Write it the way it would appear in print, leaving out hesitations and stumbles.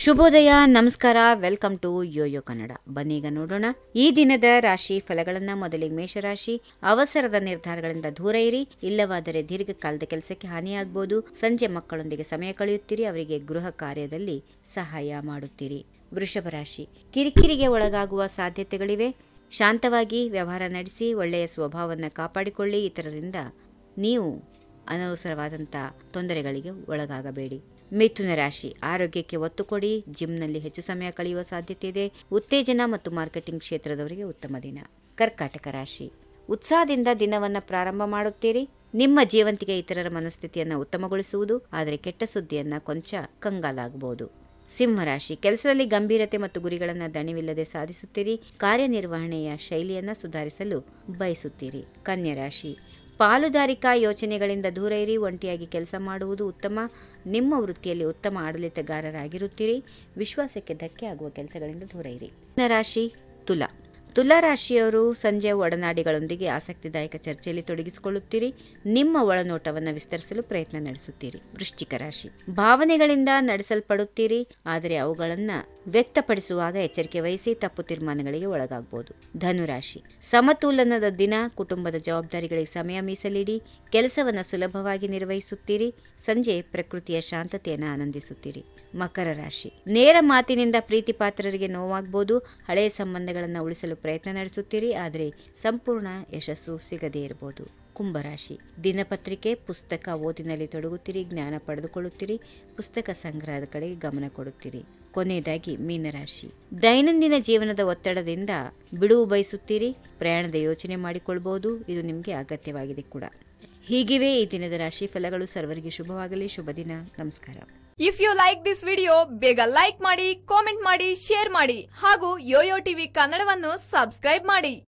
ಶುಭೋದಯ, ನಮಸ್ಕಾರ. Welcome to Yoyo Kannada. ಬನ್ನೀಗ ನೋಡೋಣ ಈ ದಿನದ ರಾಶಿ ಫಲಗಳನ್ನ. ಮೊದಲಿಗೆ ಮೇಷರಾಶಿ. ಅವಸರದ ನಿರ್ಧಾರಗಳಿಂದ ದೂರ ಇರಿ, ಇಲ್ಲವಾದರೆ ದೀರ್ಘಕಾಲದ ಕೆಲಸಕ್ಕೆ ಹಾನಿಯಾಗಬಹುದು. ಸಂಜೆ ಮಕ್ಕಳೊಂದಿಗೆ ಸಮಯ ಕಳೆಯುತ್ತೀರಿ, ಅವರಿಗೆ ಗೃಹ ಕಾರ್ಯದಲ್ಲಿ ಸಹಾಯ ಮಾಡುತ್ತೀರಿ. ವೃಷಭ ರಾಶಿ. ಕಿರಿಕಿರಿಗೆ ಒಳಗಾಗುವ ಸಾಧ್ಯತೆಗಳಿವೆ. ಶಾಂತವಾಗಿ ವ್ಯವಹಾರ ನಡೆಸಿ, ಒಳ್ಳೆಯ ಸ್ವಭಾವವನ್ನು ಕಾಪಾಡಿಕೊಳ್ಳಿ. ಇತರರಿಂದ ನೀವು ಅನವಸರವಾದಂಥ ತೊಂದರೆಗಳಿಗೆ ಒಳಗಾಗಬೇಡಿ. ಮಿಥುನ ರಾಶಿ. ಆರೋಗ್ಯಕ್ಕೆ ಒತ್ತು ಕೊಡಿ, ಜಿಮ್ನಲ್ಲಿ ಹೆಚ್ಚು ಸಮಯ ಕಳೆಯುವ ಸಾಧ್ಯತೆ ಇದೆ. ಉತ್ತೇಜನ ಮತ್ತು ಮಾರ್ಕೆಟಿಂಗ್ ಕ್ಷೇತ್ರದವರಿಗೆ ಉತ್ತಮ ದಿನ. ಕರ್ಕಾಟಕ ರಾಶಿ. ಉತ್ಸಾಹದಿಂದ ದಿನವನ್ನು ಪ್ರಾರಂಭ ಮಾಡುತ್ತೀರಿ. ನಿಮ್ಮ ಜೀವಂತಿಗೆ ಇತರರ ಮನಸ್ಥಿತಿಯನ್ನು ಉತ್ತಮಗೊಳಿಸುವುದು, ಆದರೆ ಕೆಟ್ಟ ಸುದ್ದಿಯನ್ನು ಕೊಂಚ ಕಂಗಾಲಾಗಬಹುದು. ಸಿಂಹರಾಶಿ. ಕೆಲಸದಲ್ಲಿ ಗಂಭೀರತೆ ಮತ್ತು ಗುರಿಗಳನ್ನು ದಣಿವಿಲ್ಲದೆ ಸಾಧಿಸುತ್ತೀರಿ. ಕಾರ್ಯನಿರ್ವಹಣೆಯ ಶೈಲಿಯನ್ನು ಸುಧಾರಿಸಲು ಬಯಸುತ್ತೀರಿ. ಕನ್ಯಾ ರಾಶಿ. ಪಾಲುದಾರಿಕಾ ಯೋಚನೆಗಳಿಂದ ದೂರ ಇರಿ, ಒಂಟಿಯಾಗಿ ಕೆಲಸ ಮಾಡುವುದು ಉತ್ತಮ. ನಿಮ್ಮ ವೃತ್ತಿಯಲ್ಲಿ ಉತ್ತಮ ಆಡಳಿತಗಾರರಾಗಿರುತ್ತೀರಿ. ವಿಶ್ವಾಸಕ್ಕೆ ಧಕ್ಕೆ ಆಗುವ ಕೆಲಸಗಳಿಂದ ದೂರ ಇರಿ. ರಾಶಿ ತುಲಾ. ತುಲಾ ರಾಶಿಯವರು ಸಂಜೆ ಒಡನಾಡಿಗಳೊಂದಿಗೆ ಆಸಕ್ತಿದಾಯಕ ಚರ್ಚೆಯಲ್ಲಿ ತೊಡಗಿಸಿಕೊಳ್ಳುತ್ತೀರಿ. ನಿಮ್ಮ ಒಳನೋಟವನ್ನು ವಿಸ್ತರಿಸಲು ಪ್ರಯತ್ನ ನಡೆಸುತ್ತೀರಿ. ವೃಶ್ಚಿಕ ರಾಶಿ. ಭಾವನೆಗಳಿಂದ ನಡೆಸಲ್ಪಡುತ್ತೀರಿ, ಆದರೆ ಅವುಗಳನ್ನು ವ್ಯಕ್ತಪಡಿಸುವಾಗ ಎಚ್ಚರಿಕೆ ವಹಿಸಿ, ತಪ್ಪು ತೀರ್ಮಾನಗಳಿಗೆ ಒಳಗಾಗಬಹುದು. ಧನುರಾಶಿ. ಸಮತೋಲನದ ದಿನ. ಕುಟುಂಬದ ಜವಾಬ್ದಾರಿಗಳಿಗೆ ಸಮಯ ಮೀಸಲಿಡಿ. ಕೆಲಸವನ್ನು ಸುಲಭವಾಗಿ ನಿರ್ವಹಿಸುತ್ತೀರಿ. ಸಂಜೆ ಪ್ರಕೃತಿಯ ಶಾಂತತೆಯನ್ನು ಆನಂದಿಸುತ್ತೀರಿ. ಮಕರ ರಾಶಿ. ನೇರ ಮಾತಿನಿಂದ ಪ್ರೀತಿ ಪಾತ್ರರಿಗೆ ನೋವಾಗಬಹುದು. ಹಳೆಯ ಸಂಬಂಧಗಳನ್ನು ಉಳಿಸಲು ಪ್ರಯತ್ನ ನಡೆಸುತ್ತೀರಿ, ಆದರೆ ಸಂಪೂರ್ಣ ಯಶಸ್ಸು ಸಿಗದೇ ಇರಬಹುದು. ಕುಂಭರಾಶಿ. ದಿನಪತ್ರಿಕೆ, ಪುಸ್ತಕ ಓದಿನಲ್ಲಿ ತೊಡಗುತ್ತೀರಿ. ಜ್ಞಾನ ಪಡೆದುಕೊಳ್ಳುತ್ತೀರಿ. ಪುಸ್ತಕ ಸಂಗ್ರಹದ ಕಡೆಗೆ ಗಮನ ಕೊಡುತ್ತೀರಿ. ಕೊನೆಯದಾಗಿ ಮೀನರಾಶಿ. ದೈನಂದಿನ ಜೀವನದ ಒತ್ತಡದಿಂದ ಬಿಡುವು ಬಯಸುತ್ತೀರಿ. ಪ್ರಯಾಣದ ಯೋಚನೆ ಮಾಡಿಕೊಳ್ಳಬಹುದು, ಇದು ನಿಮಗೆ ಅಗತ್ಯವಾಗಿದೆ ಕೂಡ. ಹೀಗಿವೆ ಈ ದಿನದ ರಾಶಿ ಫಲಗಳು. ಸರ್ವರಿಗೆ ಶುಭವಾಗಲಿ. ಶುಭ ದಿನ. ನಮಸ್ಕಾರ. If you like this video, ಬೇಗ ಲೈಕ್ ಮಾಡಿ, ಕಾಮೆಂಟ್ ಮಾಡಿ, ಶೇರ್ ಮಾಡಿ ಹಾಗೂ ಯೋಯೋ ಟಿವಿ ಕನ್ನಡವನ್ನು ಸಬ್ಸ್ಕ್ರೈಬ್ ಮಾಡಿ.